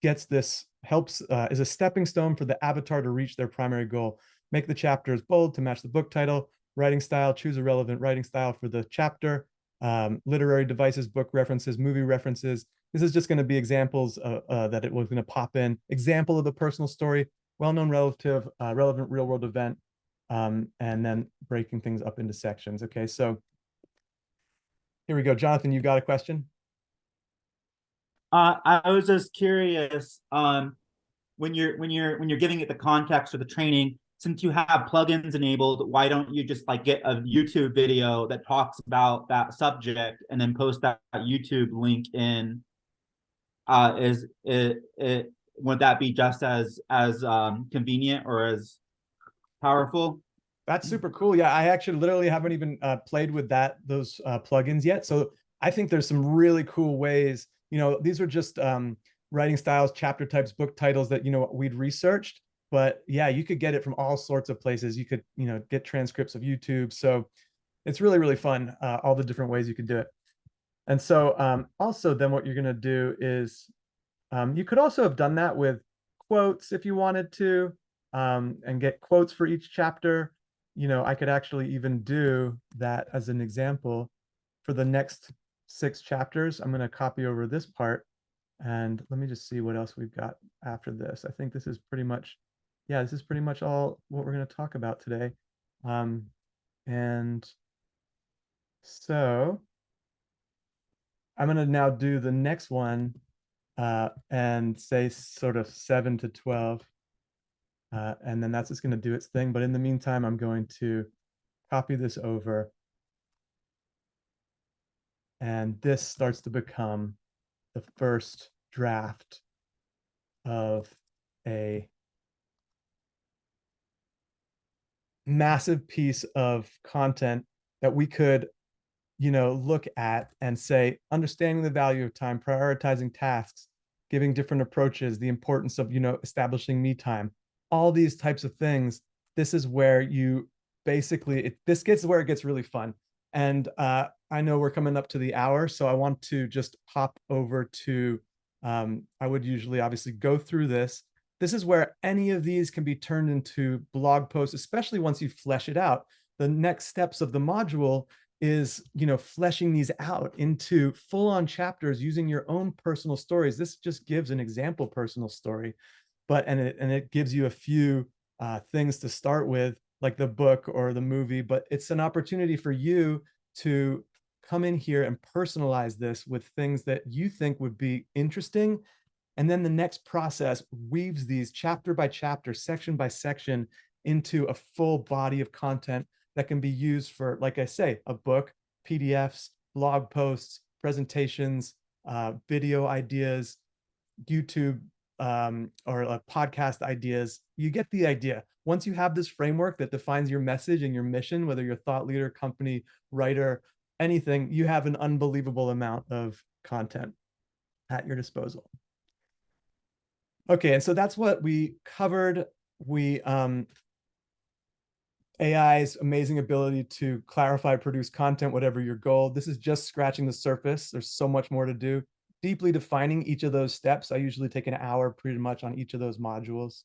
gets this, helps, is a stepping stone for the avatar to reach their primary goal. Make the chapters bold to match the book title. Writing style, choose a relevant writing style for the chapter. Literary devices, book references, movie references. This is just going to be examples that it was going to pop in. Example of the personal story, well-known relative, relevant real-world event, and then breaking things up into sections. Okay, so here we go. Jonathan, you got a question? I was just curious, when you're giving it the context or the training, since you have plugins enabled, why don't you just like get a YouTube video that talks about that subject and then post that YouTube link in? Would that be just as convenient or as powerful? That's super cool. Yeah, I actually literally haven't even played with those plugins yet. So I think there's some really cool ways. You know, these are just writing styles, chapter types, book titles that, you know, we'd researched. But yeah, you could get it from all sorts of places. You could, you know, get transcripts of YouTube. So it's really, really fun, all the different ways you could do it. And so also then what you're going to do is you could also have done that with quotes if you wanted to, and get quotes for each chapter. You know, I could actually even do that as an example for the next 6 chapters. I'm going to copy over this part, and let me just see what else we've got after this. I think this is pretty much, yeah, this is pretty much all what we're going to talk about today. And so I'm going to now do the next one and say sort of 7 to 12. And then that's just going to do its thing. But in the meantime, I'm going to copy this over. And this starts to become the first draft of a massive piece of content that we could, you know, look at and say, understanding the value of time, prioritizing tasks, giving different approaches, the importance of, you know, establishing me time, all these types of things. This is where you basically, this gets where it gets really fun. And I know we're coming up to the hour, so I want to just hop over to, I would usually obviously go through this. This is where any of these can be turned into blog posts, especially once you flesh it out. The next steps of the module is, you know, fleshing these out into full-on chapters using your own personal stories. This just gives an example personal story, but and it gives you a few things to start with, like the book or the movie. But it's an opportunity for you to come in here and personalize this with things that you think would be interesting. And then the next process weaves these chapter by chapter, section by section into a full body of content that can be used for, like I say, a book, PDFs, blog posts, presentations, video ideas, YouTube or podcast ideas. You get the idea. Once you have this framework that defines your message and your mission, whether you're a thought leader, company, writer, anything, you have an unbelievable amount of content at your disposal. Okay, and so that's what we covered. We AI's amazing ability to clarify, produce content, whatever your goal. This is just scratching the surface. There's so much more to do. Deeply defining each of those steps. I usually take an hour pretty much on each of those modules.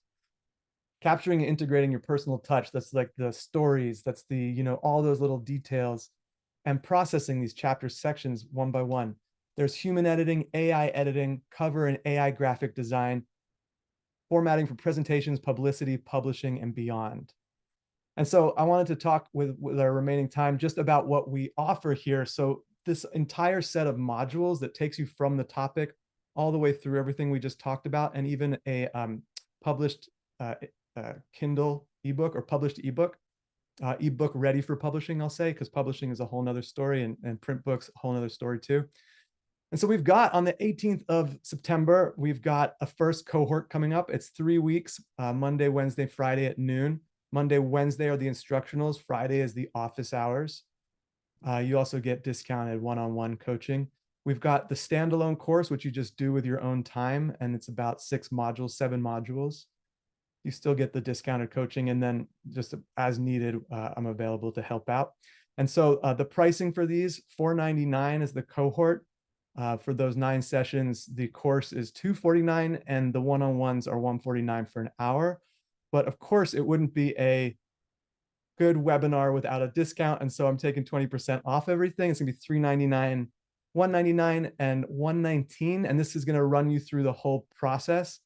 Capturing and integrating your personal touch. That's like the stories. That's the, you know, all those little details, and processing these chapter sections one by one. There's human editing, AI editing, cover and AI graphic design, formatting for presentations, publicity, publishing, and beyond. And so I wanted to talk with our remaining time just about what we offer here. So this entire set of modules that takes you from the topic all the way through everything we just talked about, and even a published Kindle ebook or published ebook, ebook ready for publishing, I'll say, because publishing is a whole nother story, and print books, a whole nother story too. And so we've got on the 18th of September, we've got a first cohort coming up. It's 3 weeks, Monday, Wednesday, Friday at noon. Monday, Wednesday are the instructionals. Friday is the office hours. You also get discounted one-on-one coaching. We've got the standalone course, which you just do with your own time, and it's about 6 modules, 7 modules. You still get the discounted coaching, and then just as needed, I'm available to help out. And so the pricing for these, $499 is the cohort. For those 9 sessions, the course is $249, and the one-on-ones are $149 for an hour. But of course, it wouldn't be a good webinar without a discount. And so I'm taking 20% off everything. It's gonna be $399, $199, and $119. And this is gonna run you through the whole process.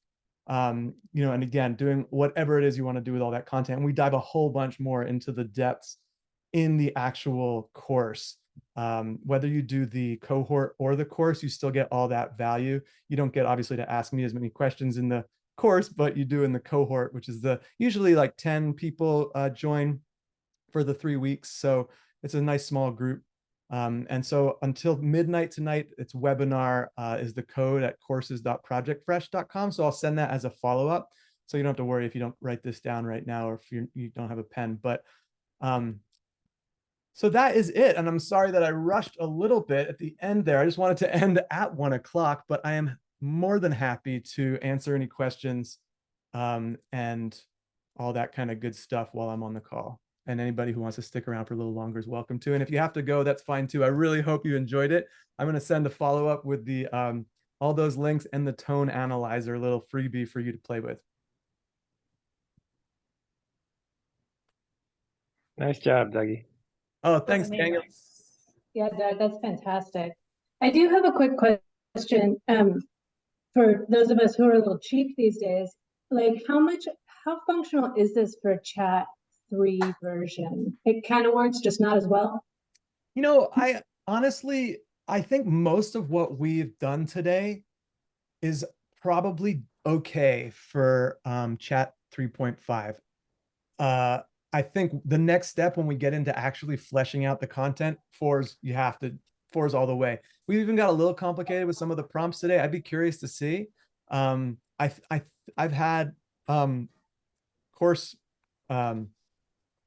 And again, doing whatever it is you want to do with all that content. And we dive a whole bunch more into the depths in the actual course. Whether you do the cohort or the course, you still get all that value. You don't get obviously to ask me as many questions in the course, but you do in the cohort, which is usually like 10 people join for the 3 weeks. So it's a nice small group. And so until midnight tonight, it's webinar is the code at courses.projectfresh.com. So I'll send that as a follow-up. So you don't have to worry if you don't write this down right now, or if you don't have a pen. But so that is it. And I'm sorry that I rushed a little bit at the end there. I just wanted to end at 1 o'clock, but I am more than happy to answer any questions and all that kind of good stuff while I'm on the call. And anybody who wants to stick around for a little longer is welcome to. And if you have to go, that's fine too. I really hope you enjoyed it. I'm going to send a follow-up with the all those links and the tone analyzer, a little freebie for you to play with. Nice job, Dougie. Oh, thanks, Daniel. Yeah, Doug, that's fantastic. I do have a quick question for those of us who are a little cheap these days. Like, how functional is this for chat 3 version? It kind of works, just not as well. I honestly, I think most of what we've done today is probably okay for chat 3.5. I think the next step when we get into actually fleshing out the content, 4's all the way. We've even got a little complicated with some of the prompts today. I'd be curious to see. I've had course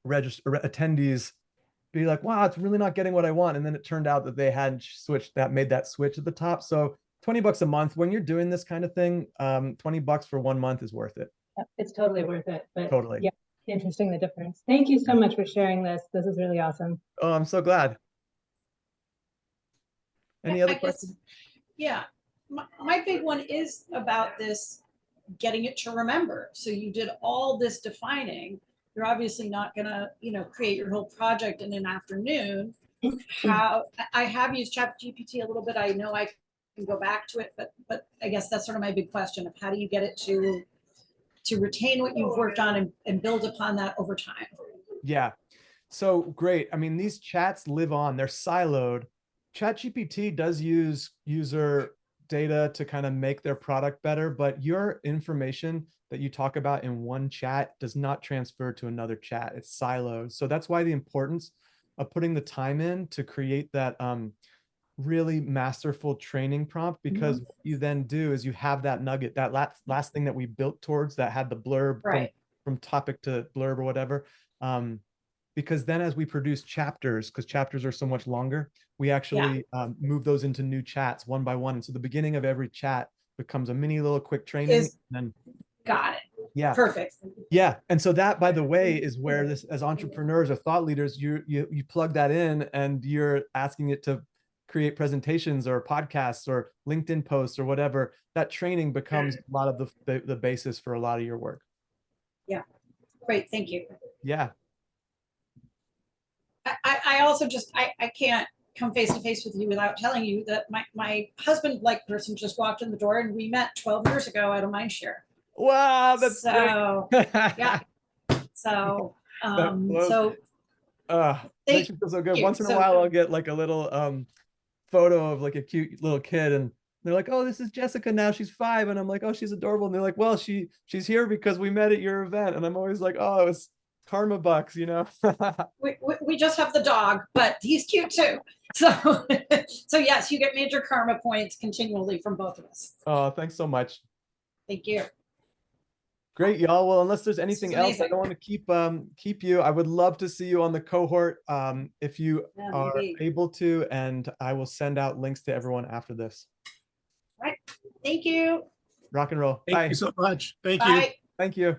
attendees be like, wow, it's really not getting what I want. And then it turned out that they hadn't made that switch at the top. So $20 a month, when you're doing this kind of thing, $20 for 1 month is worth it. It's totally worth it. But totally. Yeah, interesting the difference. Thank you so much for sharing this. This is really awesome. Oh, I'm so glad. Any other questions? Yeah, my big one is about this, getting it to remember. So you did all this defining. You're obviously not gonna, create your whole project in an afternoon. How I have used ChatGPT a little bit. I know I can go back to it, but I guess that's sort of my big question of how do you get it to retain what you've worked on and build upon that over time? Yeah, so great. I mean, these chats live on, they're siloed. ChatGPT does use user data to kind of make their product better, but your information that you talk about in one chat does not transfer to another chat. It's siloed. So that's why the importance of putting the time in to create that really masterful training prompt, because what you then do is you have that nugget, that last thing that we built towards that had the blurb from topic to blurb or whatever. Because then as we produce chapters, because chapters are so much longer, we actually move those into new chats 1 by 1. And so the beginning of every chat becomes a mini little quick training. Got it. Yeah. Perfect. Yeah. And so that, by the way, is where this, as entrepreneurs or thought leaders, you plug that in and you're asking it to create presentations or podcasts or LinkedIn posts or whatever. That training becomes a lot of the basis for a lot of your work. Yeah. Great. Thank you. Yeah. I also I can't come face to face with you without telling you that my husband-like person just walked in the door and we met 12 years ago at a Mindshare. Wow, that's so yeah. So makes me feel so good. Once in a while I'll get like a little photo of like a cute little kid and they're like, oh, this is Jessica now, she's 5, and I'm like, oh, she's adorable, and they're like, well, she's here because we met at your event, and I'm always like, oh, it was karma bucks, we just have the dog, but he's cute too. So so yes, you get major karma points continually from both of us. Oh, thanks so much. Thank you. Great, y'all. Well, unless there's anything else, I amazing. don't want to keep you. I would love to see you on the cohort if you Yeah, are maybe. able to, and I will send out links to everyone after this. Right. Thank you. Rock and roll. Thank Bye. you so much. Thank you. Bye. Thank you.